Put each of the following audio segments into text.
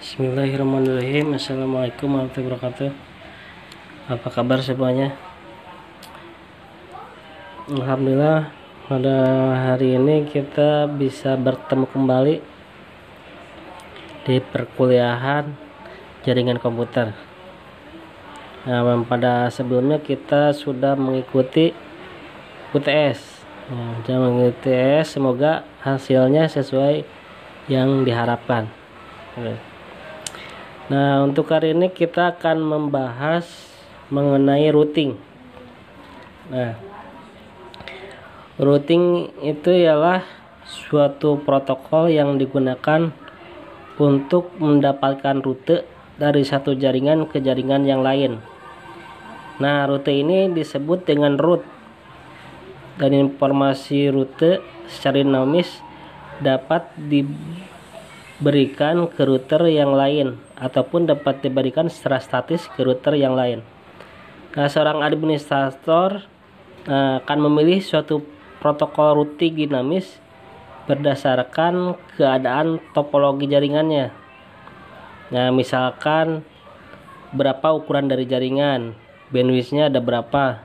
Bismillahirrahmanirrahim. Assalamualaikum warahmatullahi wabarakatuh. Apa kabar semuanya? Alhamdulillah, pada hari ini kita bisa bertemu kembali di perkuliahan jaringan komputer. Nah, pada sebelumnya kita sudah mengikuti UTS. Jangan mengikuti UTS, semoga hasilnya sesuai yang diharapkan. Nah, untuk hari ini kita akan membahas mengenai routing. Nah, routing itu ialah suatu protokol yang digunakan untuk mendapatkan rute dari satu jaringan ke jaringan yang lain. Nah, rute ini disebut dengan route, dan informasi rute secara dinamis dapat diberikan ke router yang lain ataupun dapat diberikan secara statis ke router yang lain. Nah, seorang administrator akan memilih suatu protokol routing dinamis berdasarkan keadaan topologi jaringannya. Nah, misalkan berapa ukuran dari jaringan, bandwidth-nya ada berapa,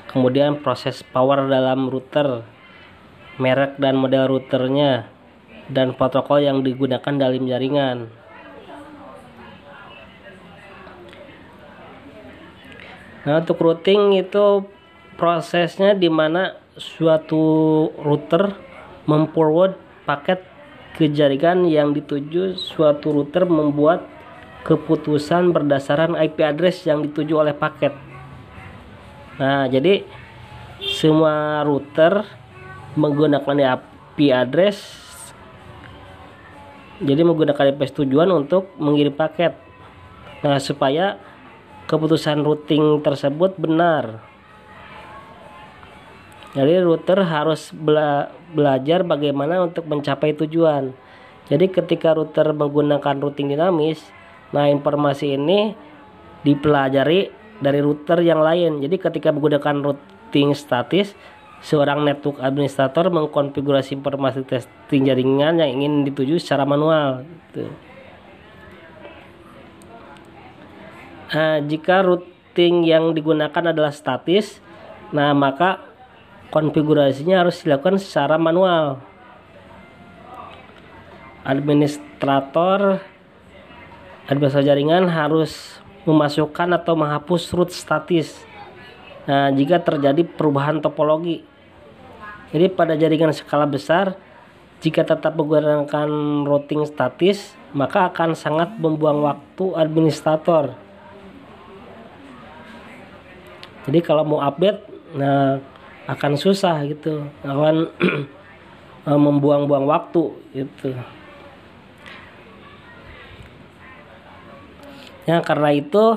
kemudian proses power dalam router, merek dan model routernya, dan protokol yang digunakan dalam jaringan. Nah, untuk routing itu prosesnya di mana suatu router memforward paket ke jaringan yang dituju. Suatu router membuat keputusan berdasarkan IP address yang dituju oleh paket. Nah, jadi semua router menggunakan IP address, jadi menggunakan IP tujuan untuk mengirim paket. Nah, supaya keputusan routing tersebut benar, jadi router harus belajar bagaimana untuk mencapai tujuan. Jadi ketika router menggunakan routing dinamis, nah informasi ini dipelajari dari router yang lain. Jadi ketika menggunakan routing statis, seorang network administrator mengkonfigurasi informasi testing jaringan yang ingin dituju secara manual. Nah, jika routing yang digunakan adalah statis, nah maka konfigurasinya harus dilakukan secara manual. Administrator jaringan harus memasukkan atau menghapus route statis. Nah, jika terjadi perubahan topologi. Jadi pada jaringan skala besar, jika tetap menggunakan routing statis, maka akan sangat membuang waktu administrator. Jadi kalau mau update, nah akan susah gitu, akan membuang-buang waktu gitu. Ya, karena itu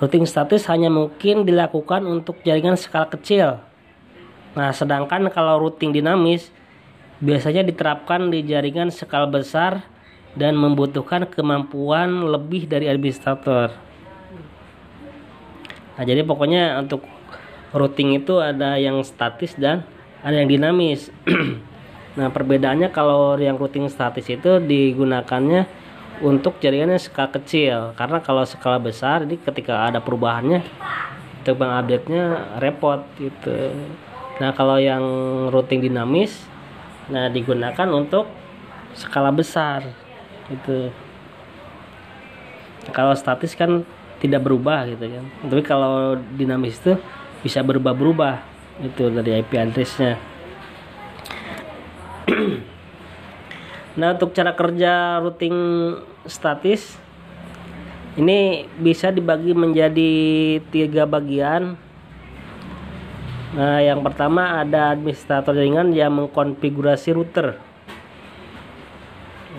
routing statis hanya mungkin dilakukan untuk jaringan skala kecil. Nah, sedangkan kalau routing dinamis biasanya diterapkan di jaringan skala besar dan membutuhkan kemampuan lebih dari administrator. Nah, jadi pokoknya untuk routing itu ada yang statis dan ada yang dinamis. Nah, perbedaannya kalau yang routing statis itu digunakannya untuk jaringannya skala kecil, karena kalau skala besar ini ketika ada perubahannya untuk mengupdate-nya repot gitu. Nah, kalau yang routing dinamis, nah digunakan untuk skala besar gitu. Kalau statis kan tidak berubah gitu kan, tapi kalau dinamis itu bisa berubah-berubah itu dari IP address-nya. Nah, untuk cara kerja routing statis ini bisa dibagi menjadi 3 bagian. Nah, yang pertama ada administrator jaringan yang mengkonfigurasi router.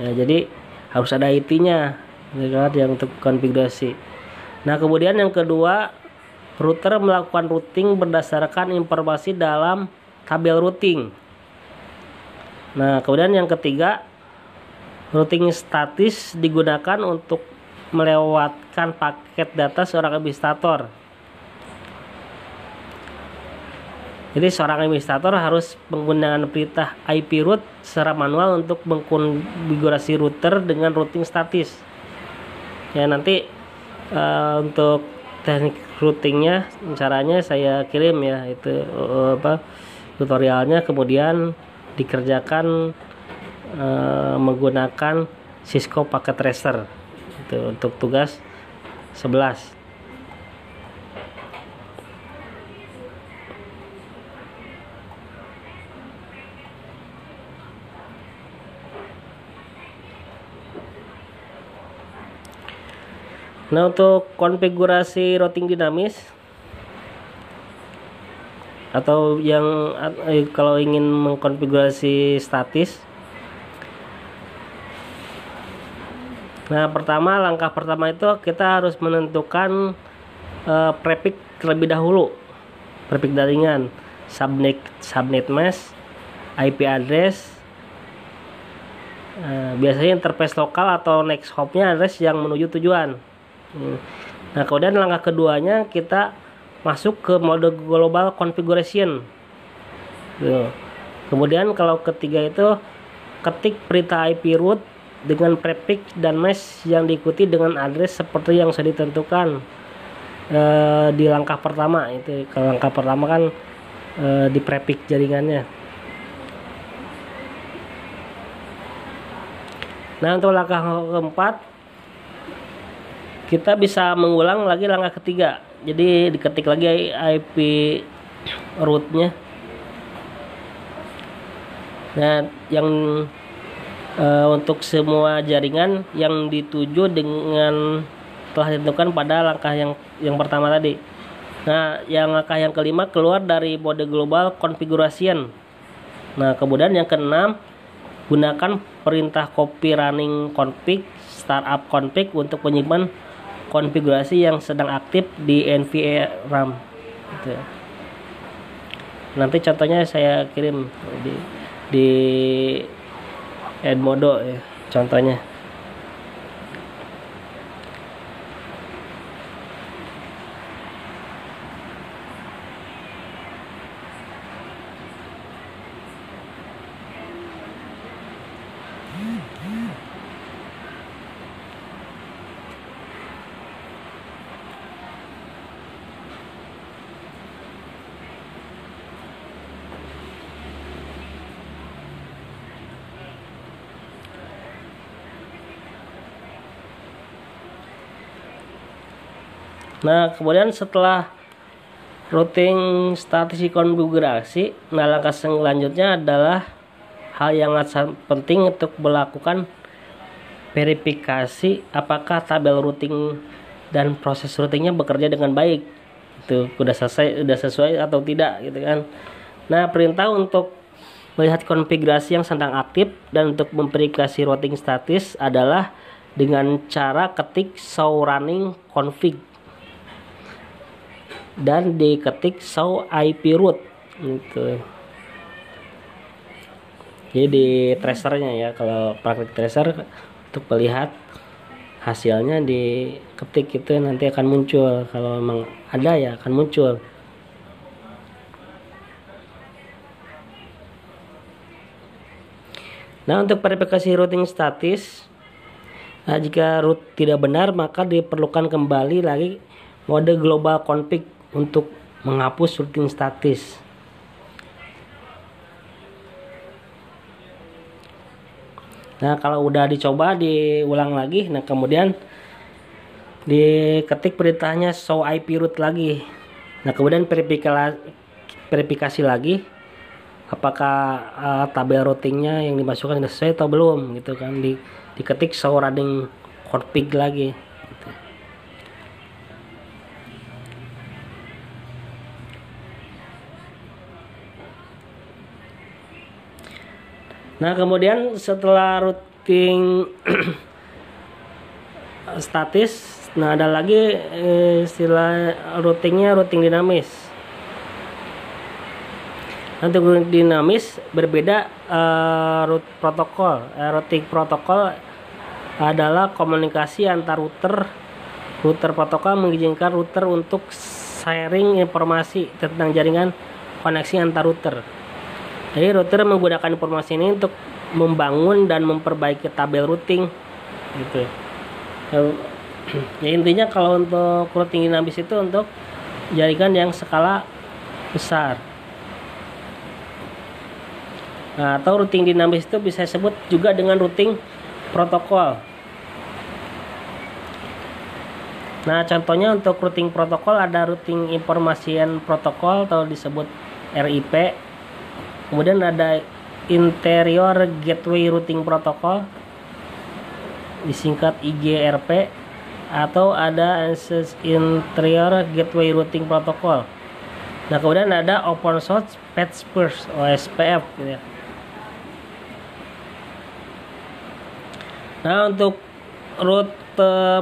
Ya, jadi harus ada IT-nya yang untuk konfigurasi. Nah, kemudian yang kedua, router melakukan routing berdasarkan informasi dalam tabel routing. Nah, kemudian yang ketiga, routing statis digunakan untuk melewatkan paket data seorang administrator. Jadi seorang administrator harus menggunakan perintah IP route secara manual untuk mengkonfigurasi router dengan routing statis. Ya nanti untuk teknik routingnya, caranya saya kirim ya, itu tutorialnya, kemudian dikerjakan menggunakan Cisco Packet Tracer itu untuk tugas 11. Nah, untuk konfigurasi routing dinamis atau yang kalau ingin mengkonfigurasi statis, nah langkah pertama itu kita harus menentukan prefix terlebih dahulu, prefix jaringan, subnet mask, IP address, biasanya interface lokal atau next hopnya address yang menuju tujuan. Nah, kemudian langkah keduanya kita masuk ke mode global configuration. Kemudian kalau ketiga itu ketik perintah IP root dengan prefix dan mesh yang diikuti dengan address seperti yang sudah ditentukan di langkah pertama. Itu kalau langkah pertama kan di prefix jaringannya. Nah, untuk langkah keempat kita bisa mengulang lagi langkah ketiga. Jadi diketik lagi IP rootnya. Nah, yang untuk semua jaringan yang dituju dengan telah ditentukan pada langkah yang pertama tadi. Nah, yang langkah yang kelima keluar dari mode global configuration. Nah, kemudian yang keenam gunakan perintah copy running config startup config untuk menyimpan konfigurasi yang sedang aktif di NVRAM gitu. Nanti contohnya saya kirim di Edmodo ya, contohnya. Nah, kemudian setelah routing statis dikonfigurasi, nah langkah selanjutnya adalah hal yang sangat penting untuk melakukan verifikasi apakah tabel routing dan proses routingnya bekerja dengan baik. Itu udah sesuai atau tidak gitu kan. Nah, perintah untuk melihat konfigurasi yang sedang aktif dan untuk memverifikasi routing statis adalah dengan cara ketik show running config dan diketik show IP root gitu. Jadi di tracernya ya, kalau praktik tracer untuk melihat hasilnya diketik itu nanti akan muncul, kalau memang ada ya akan muncul. Nah, untuk verifikasi routing statis, jika root tidak benar maka diperlukan kembali lagi mode global config untuk menghapus routing statis. Nah, kalau udah dicoba diulang lagi, nah kemudian diketik perintahnya show IP root lagi. Nah, kemudian verifikasi lagi apakah tabel routingnya yang dimasukkan sudah sesuai atau belum gitu kan. Diketik show running config lagi. Nah, kemudian setelah routing statis, nah ada lagi istilah routing dinamis. Untuk routing dinamis berbeda routing protokol adalah komunikasi antar router protokol mengizinkan router untuk sharing informasi tentang jaringan koneksi antar router. Jadi router menggunakan informasi ini untuk membangun dan memperbaiki tabel routing gitu. Ya intinya kalau untuk routing dinamis itu untuk jaringan yang skala besar. Nah, atau routing dinamis itu bisa disebut juga dengan routing protokol. Nah, contohnya untuk routing protokol ada routing information protokol atau disebut RIP. Kemudian ada interior gateway routing protocol, disingkat IGRP, atau ada interior gateway routing protocol. Nah, kemudian ada open source patch first OSPF gitu ya. Nah, untuk route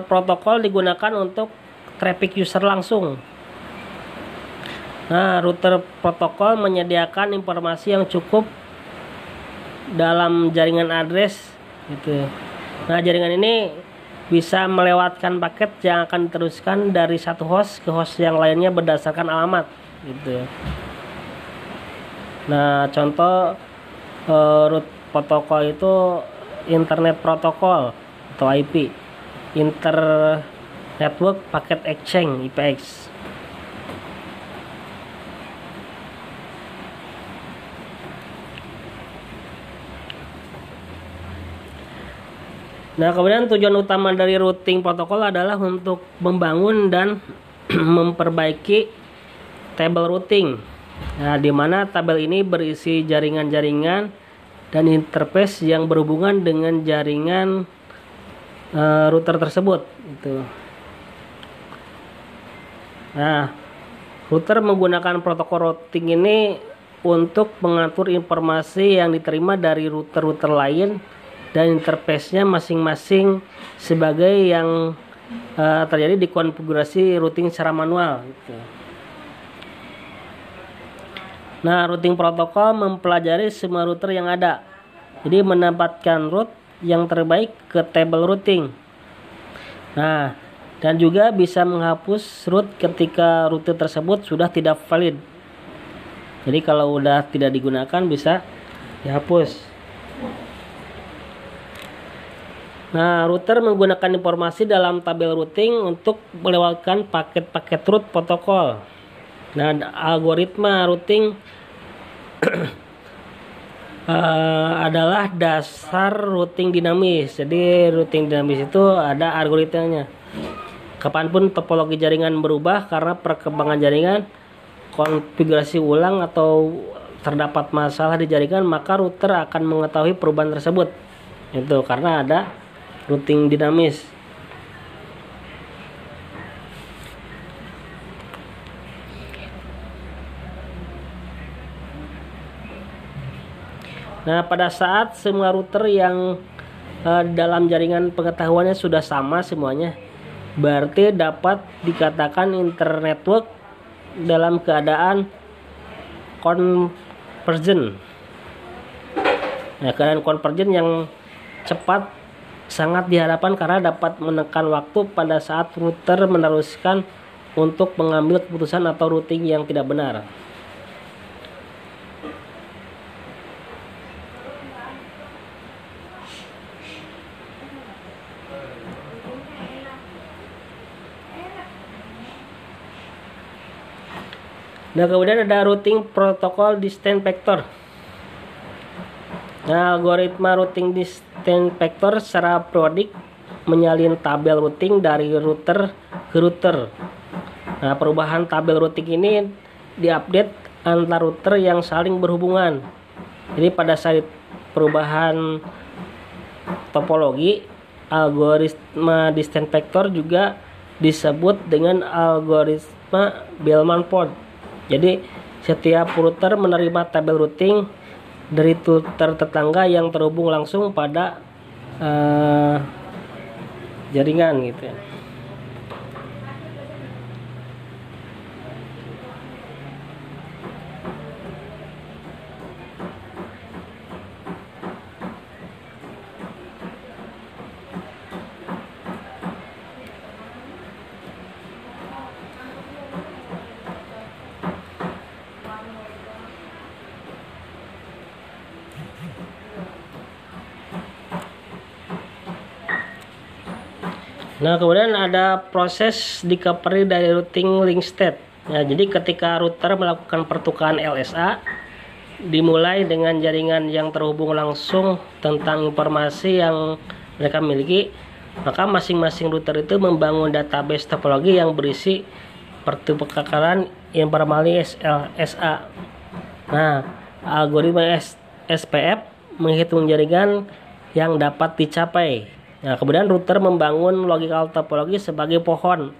protokol digunakan untuk traffic user langsung. Nah, router protokol menyediakan informasi yang cukup dalam jaringan address gitu. Nah, jaringan ini bisa melewatkan paket yang akan diteruskan dari satu host ke host yang lainnya berdasarkan alamat gitu. Nah, contoh route protokol itu internet protokol atau IP, inter network packet exchange IPX. Nah, kemudian tujuan utama dari routing protokol adalah untuk membangun dan memperbaiki tabel routing. Nah, di mana tabel ini berisi jaringan-jaringan dan interface yang berhubungan dengan jaringan router tersebut. Gitu. Nah, router menggunakan protokol routing ini untuk mengatur informasi yang diterima dari router-router lain dan interface-nya masing-masing sebagai yang terjadi di konfigurasi routing secara manual gitu. Nah, routing protokol mempelajari semua router yang ada. Jadi menempatkan route yang terbaik ke table routing. Nah, dan juga bisa menghapus route ketika rute tersebut sudah tidak valid. Jadi kalau udah tidak digunakan bisa dihapus. Nah, router menggunakan informasi dalam tabel routing untuk melewatkan paket-paket route protokol. Nah, algoritma routing adalah dasar routing dinamis. Jadi routing dinamis itu ada algoritmanya. Kapanpun topologi jaringan berubah karena perkembangan jaringan, konfigurasi ulang atau terdapat masalah di jaringan, maka router akan mengetahui perubahan tersebut. Itu karena ada routing dinamis. Nah, pada saat semua router yang dalam jaringan pengetahuannya sudah sama semuanya, berarti dapat dikatakan internetwork dalam keadaan convergent. Nah, keadaan convergent yang cepat sangat diharapkan karena dapat menekan waktu pada saat router meneruskan untuk mengambil keputusan atau routing yang tidak benar. Nah, kemudian ada routing protokol distance vector. Nah, algoritma routing distance vector secara periodik menyalin tabel routing dari router ke router. Nah, perubahan tabel routing ini diupdate antar router yang saling berhubungan. Jadi pada saat perubahan topologi, algoritma distance vector juga disebut dengan algoritma Bellman-Ford. Jadi setiap router menerima tabel routing dari router tetangga yang terhubung langsung pada jaringan gitu ya. Nah, kemudian ada proses recovery dari routing link state. Nah, jadi ketika router melakukan pertukaran LSA, dimulai dengan jaringan yang terhubung langsung tentang informasi yang mereka miliki, maka masing-masing router itu membangun database topologi yang berisi pertukaran informasi LSA. Nah, algoritma SPF menghitung jaringan yang dapat dicapai. Nah, kemudian router membangun logical topologi sebagai pohon.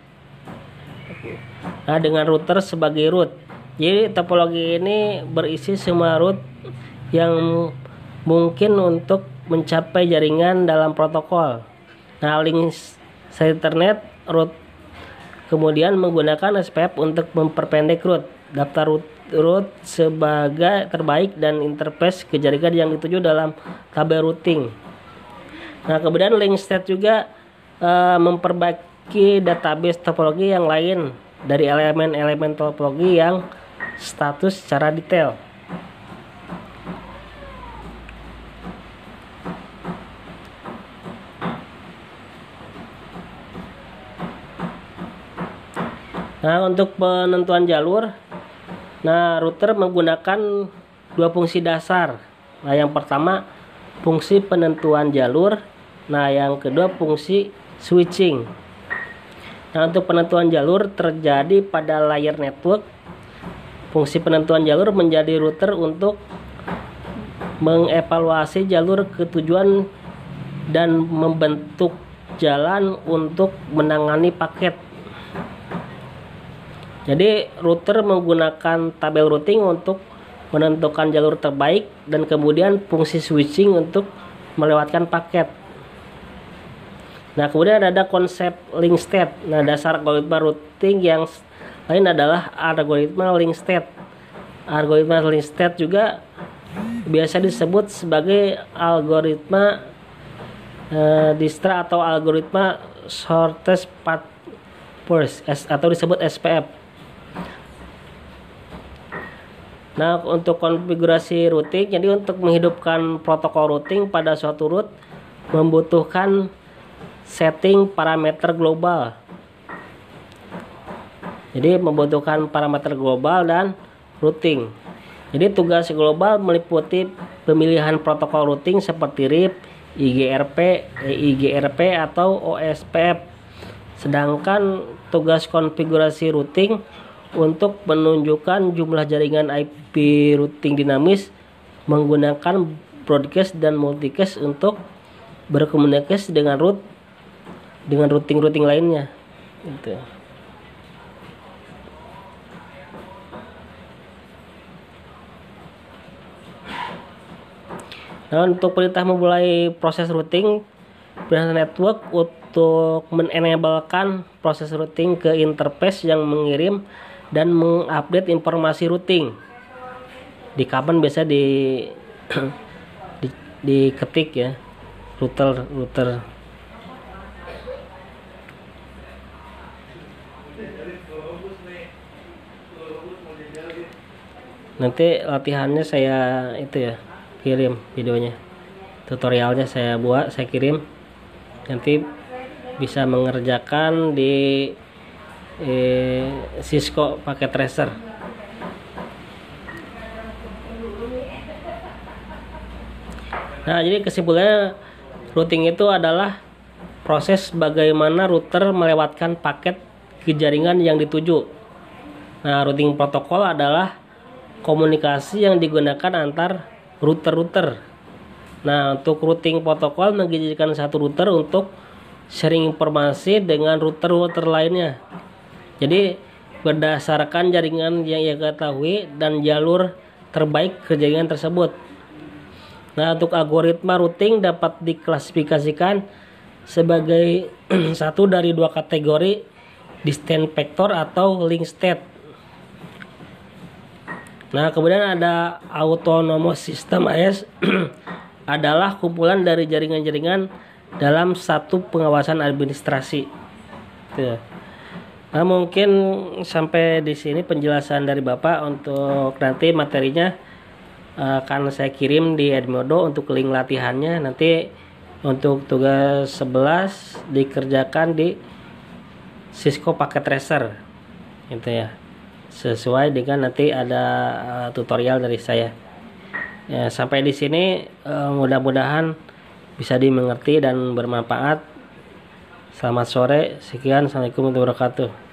Nah, dengan router sebagai root. Jadi topologi ini berisi semua root yang mungkin untuk mencapai jaringan dalam protokol. Nah, link Ethernet root kemudian menggunakan SPF untuk memperpendek root. Daftar root sebagai terbaik dan interface ke jaringan yang dituju dalam tabel routing. Nah, kemudian link state juga memperbaiki database topologi yang lain dari elemen-elemen topologi yang status secara detail. Nah, untuk penentuan jalur, nah router menggunakan dua fungsi dasar. Nah, yang pertama fungsi penentuan jalur. Nah, yang kedua fungsi switching. Nah, untuk penentuan jalur terjadi pada layer network. Fungsi penentuan jalur menjadi router untuk mengevaluasi jalur ke tujuan dan membentuk jalan untuk menangani paket. Jadi router menggunakan tabel routing untuk menentukan jalur terbaik dan kemudian fungsi switching untuk melewatkan paket. Nah, kemudian ada konsep link state. Nah, dasar algoritma routing yang lain adalah algoritma link state. Algoritma link state juga biasa disebut sebagai algoritma Dijkstra atau algoritma shortest path first atau disebut SPF. Nah, untuk konfigurasi routing, jadi untuk menghidupkan protokol routing pada suatu route membutuhkan setting parameter global. Jadi membutuhkan parameter global dan routing. Jadi tugas global meliputi pemilihan protokol routing seperti RIP, IGRP atau OSPF. Sedangkan tugas konfigurasi routing untuk menunjukkan jumlah jaringan IP routing dinamis menggunakan broadcast dan multicast untuk berkomunikasi dengan routing lainnya gitu. Nah, untuk perintah memulai proses routing perintah network untuk menenablekan proses routing ke interface yang mengirim dan mengupdate informasi routing. Di kapan biasa diketik ya router. Nanti latihannya saya itu ya kirim videonya, tutorialnya saya buat, saya kirim. Nanti bisa mengerjakan di Cisco pakai tracer. Nah, jadi kesimpulannya routing itu adalah proses bagaimana router melewatkan paket ke jaringan yang dituju. Nah, routing protokol adalah komunikasi yang digunakan antar router-router. Nah, untuk routing protokol mengizinkan satu router untuk sharing informasi dengan router-router lainnya. Jadi berdasarkan jaringan yang ia ketahui dan jalur terbaik ke jaringan tersebut. Nah, untuk algoritma routing dapat diklasifikasikan sebagai satu dari dua kategori distance vector atau link state. Nah, kemudian ada autonomous system AS adalah kumpulan dari jaringan-jaringan dalam satu pengawasan administrasi. Tuh. Nah, mungkin sampai di sini penjelasan dari Bapak. Untuk nanti materinya akan saya kirim di Edmodo untuk link latihannya. Nanti Untuk tugas 11 dikerjakan di Cisco Packet Tracer gitu ya, sesuai dengan nanti ada tutorial dari saya ya. Sampai di sini mudah-mudahan bisa dimengerti dan bermanfaat. Selamat sore, sekian, assalamualaikum warahmatullahi wabarakatuh.